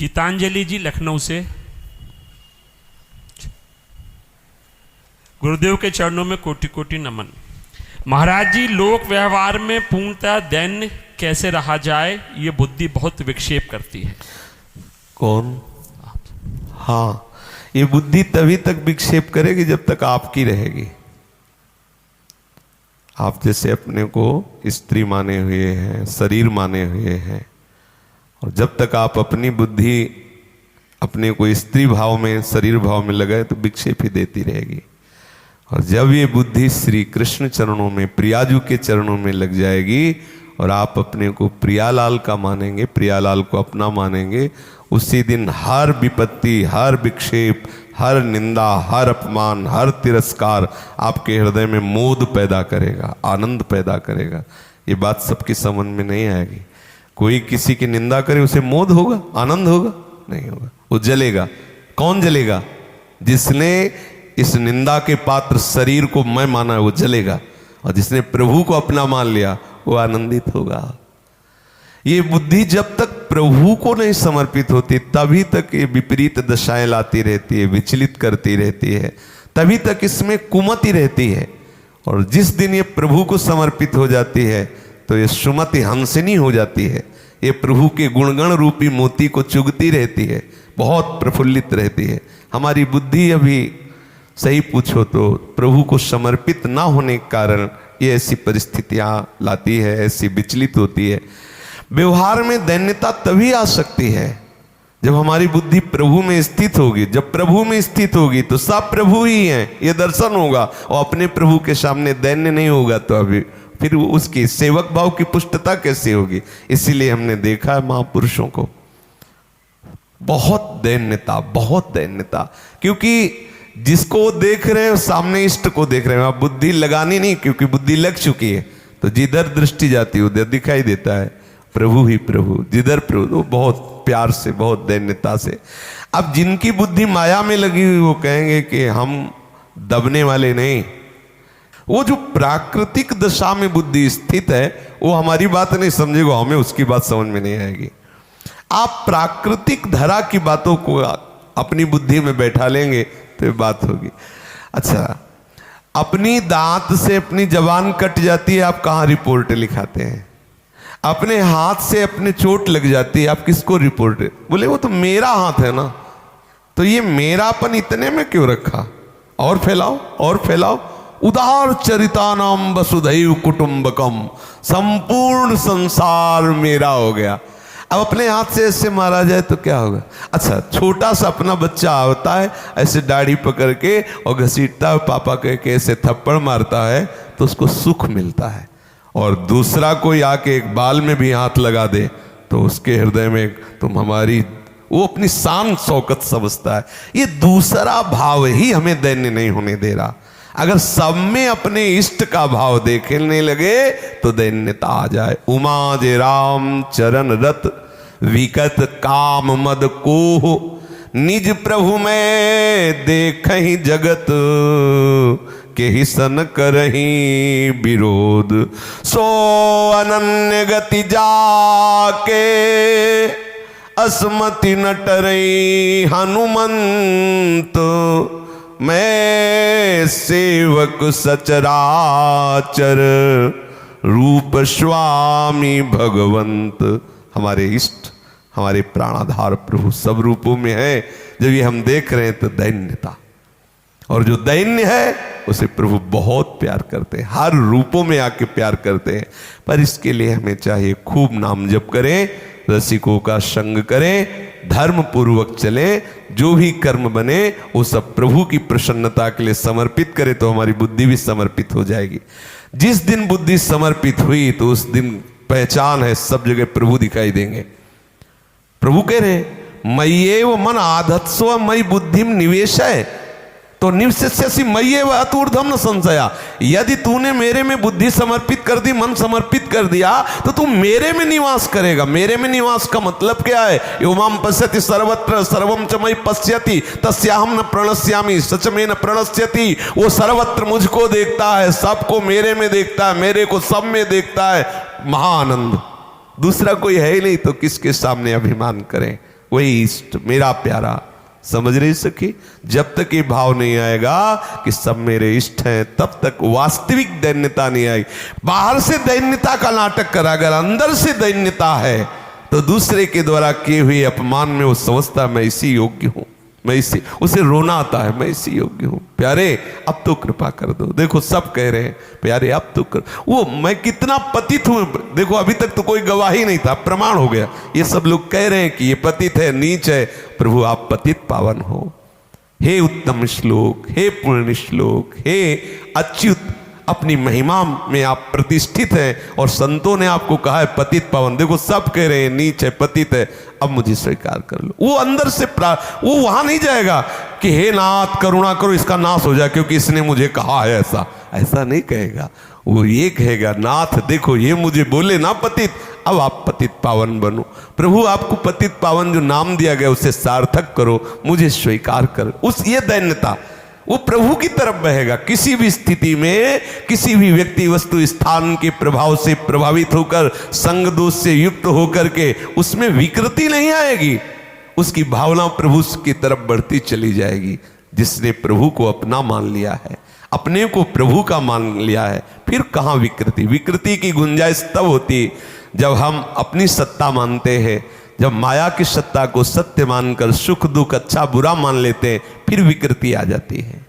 गीतांजलि जी लखनऊ से। गुरुदेव के चरणों में कोटि कोटि नमन। महाराज जी, लोक व्यवहार में पूर्णतः दैन्य कैसे रहा जाए, ये बुद्धि बहुत विक्षेप करती है। कौन? हाँ, ये बुद्धि तभी तक विक्षेप करेगी जब तक आपकी रहेगी। आप जैसे अपने को स्त्री माने हुए हैं, शरीर माने हुए हैं, और जब तक आप अपनी बुद्धि अपने को स्त्री भाव में, शरीर भाव में लगाए तो विक्षेप ही देती रहेगी। और जब ये बुद्धि श्री कृष्ण चरणों में, प्रियाजू के चरणों में लग जाएगी और आप अपने को प्रियालाल का मानेंगे, प्रियालाल को अपना मानेंगे, उसी दिन हर विपत्ति, हर विक्षेप, हर निंदा, हर अपमान, हर तिरस्कार आपके हृदय में मोद पैदा करेगा, आनंद पैदा करेगा। ये बात सबकी समझ में नहीं आएगी। कोई किसी की निंदा करे उसे मोद होगा, आनंद होगा? नहीं होगा, वो जलेगा। कौन जलेगा? जिसने इस निंदा के पात्र शरीर को मैं माना है वो जलेगा, और जिसने प्रभु को अपना मान लिया वो आनंदित होगा। ये बुद्धि जब तक प्रभु को नहीं समर्पित होती तभी तक ये विपरीत दशाएं लाती रहती है, विचलित करती रहती है, तभी तक इसमें कुमति रहती है। और जिस दिन ये प्रभु को समर्पित हो जाती है तो ये सुमति हंसिनी हो जाती है। ये प्रभु के गुणगण रूपी मोती को चुगती रहती है, बहुत प्रफुल्लित रहती है। हमारी बुद्धि अभी सही पूछो तो प्रभु को समर्पित ना होने के कारण ये ऐसी परिस्थितियां लाती है, ऐसी विचलित होती है। व्यवहार में दैन्यता तभी आ सकती है जब हमारी बुद्धि प्रभु में स्थित होगी। जब प्रभु में स्थित होगी तो सब प्रभु ही हैं, ये दर्शन होगा। और अपने प्रभु के सामने दैन्य नहीं होगा तो अभी फिर उसकी सेवक भाव की पुष्टता कैसे होगी? इसीलिए हमने देखा है महापुरुषों को बहुत दैन्यता, बहुत दैन्यता, क्योंकि जिसको देख रहे हैं सामने इष्ट को देख रहे हैं। आप बुद्धि लगानी नहीं, क्योंकि बुद्धि लग चुकी है तो जिधर दृष्टि जाती है उधर दिखाई देता है प्रभु ही प्रभु, जिधर प्रभु, तो बहुत प्यार से, बहुत दैन्यता से। अब जिनकी बुद्धि माया में लगी हुई वो कहेंगे कि हम दबने वाले नहीं। वो जो प्राकृतिक दशा में बुद्धि स्थित है वो हमारी बात नहीं समझेगा, हमें उसकी बात समझ में नहीं आएगी। आप प्राकृतिक धरा की बातों को अपनी बुद्धि में बैठा लेंगे तो ये बात होगी। अच्छा, अपनी दांत से अपनी जबान कट जाती है, आप कहाँ रिपोर्ट लिखाते हैं? अपने हाथ से अपने चोट लग जाती है, आप किसको रिपोर्ट? बोले वो तो मेरा हाथ है ना। तो ये मेरापन इतने में क्यों रखा? और फैलाओ, और फैलाओ। उदार चरितानाम वसुधैव कुटुंबकम, संपूर्ण संसार मेरा हो गया। अब अपने हाथ से ऐसे मारा जाए तो क्या होगा? अच्छा, छोटा सा अपना बच्चा होता है, ऐसे दाढ़ी पकड़ के और घसीटता है, पापा कह के ऐसे थप्पड़ मारता है तो उसको सुख मिलता है। और दूसरा कोई आके एक बाल में भी हाथ लगा दे तो उसके हृदय में तुम हमारी, वो अपनी शान शौकत समझता है। ये दूसरा भाव ही हमें दैन्य नहीं होने दे रहा। अगर सब में अपने इष्ट का भाव देखने लगे तो दैन्यता आ जाए। उमा जे राम चरण रत विकत काम मद को, निज प्रभु में देखहि जगत के ही सन करही विरोध। सो अनन्य गति जाके असमति न टरई हनुमंत, मैं सेवक सचराचर रूप स्वामी भगवंत। हमारे इष्ट, हमारे प्राणाधार प्रभु सब रूपों में है। जब ये हम देख रहे हैं तो दैन्यता, और जो दैन्य है उसे प्रभु बहुत प्यार करते हैं, हर रूपों में आके प्यार करते हैं। पर इसके लिए हमें चाहिए खूब नाम जप करें, रसिकों का संग करें, धर्म पूर्वक चले, जो भी कर्म बने वो सब प्रभु की प्रसन्नता के लिए समर्पित करें तो हमारी बुद्धि भी समर्पित हो जाएगी। जिस दिन बुद्धि समर्पित हुई तो उस दिन पहचान है, सब जगह प्रभु दिखाई देंगे। प्रभु कह रहे मय्येव मन आधत्स्व मयि बुद्धिम निवेशय, तो निवसिष्यसि मय्येव अतूर्ध्वम न संशया। यदि तूने मेरे में बुद्धि समर्पित कर दी, मन समर्पित कर दिया, तो तू मेरे में निवास करेगा। मेरे में निवास का मतलब क्या है? यो माम पश्यति सर्वत्र सर्वम च मयि पश्यति तस्याहम न प्रणश्यामि सच में न प्रणश्यति। वो सर्वत्र मुझको देखता है, सबको मेरे में देखता है, मेरे को सब में देखता है। महाआनंद, दूसरा कोई है ही नहीं तो किसके सामने अभिमान करें? वही इष्ट, मेरा प्यारा। समझ रही सखी? जब तक ये भाव नहीं आएगा कि सब मेरे इष्ट हैं, तब तक वास्तविक दैन्यता नहीं आएगी। बाहर से दैन्यता का नाटक करा, अगर अंदर से दैन्यता है तो दूसरे के द्वारा किए हुए अपमान में वो समझता मैं इसी योग्य हूं, मैं इसी, उसे रोना आता है मैं इसी योग्य हूं। प्यारे अब तो कृपा कर दो। देखो सब कह रहे हैं प्यारे अब तो कर, वो मैं कितना पतित हूं। देखो अभी तक तो कोई गवाही नहीं था, प्रमाण हो गया। ये सब लोग कह रहे हैं कि ये पतित है, नीच है। प्रभु आप पतित पावन हो। हे उत्तम श्लोक, हे पूर्ण श्लोक, हे अच्युत, अपनी महिमा में आप प्रतिष्ठित हैं और संतों ने आपको कहा है पतित पावन। देखो सब कह रहे हैं नीच है, पतित है, अब मुझे स्वीकार कर लो। वो अंदर से वो वहां नहीं जाएगा कि हे नाथ करुणा करो इसका नाश हो जाए क्योंकि इसने मुझे कहा है ऐसा, ऐसा नहीं कहेगा। वो ये कहेगा नाथ देखो ये मुझे बोले ना पतित, अब आप पतित पावन बनो। प्रभु आपको पतित पावन जो नाम दिया गया उसे सार्थक करो, मुझे स्वीकार करो। उस ये दैन्यता वो प्रभु की तरफ बहेगा। किसी भी स्थिति में किसी भी व्यक्ति वस्तु स्थान के प्रभाव से प्रभावित होकर संग दोष से युक्त होकर के उसमें विकृति नहीं आएगी, उसकी भावना प्रभु की तरफ बढ़ती चली जाएगी। जिसने प्रभु को अपना मान लिया है, अपने को प्रभु का मान लिया है, फिर कहाँ विकृति? विकृति की गुंजाइश तब होती जब हम अपनी सत्ता मानते हैं, जब माया की सत्ता को सत्य मानकर सुख दुख अच्छा बुरा मान लेते हैं, फिर विकृति आ जाती है।